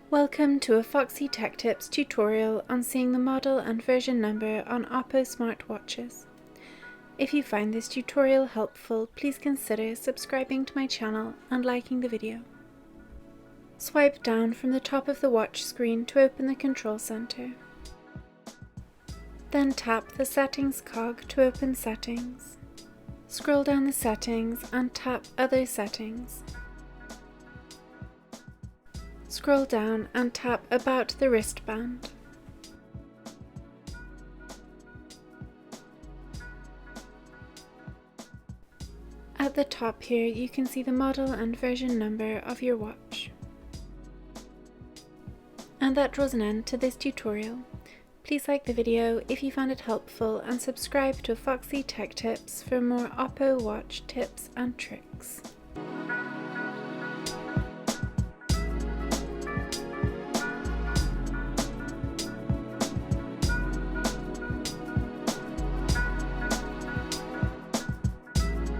Welcome to a Foxy Tech Tips tutorial on seeing the model and version number on Oppo Smart Watches. If you find this tutorial helpful, please consider subscribing to my channel and liking the video. Swipe down from the top of the watch screen to open the control center. Then tap the Settings cog to open Settings. Scroll down the settings and tap Other Settings. Scroll down and tap About the wristband. At the top here you can see the model and version number of your watch. And that draws an end to this tutorial. Please like the video if you found it helpful and subscribe to Foxy Tech Tips for more Oppo Watch tips and tricks.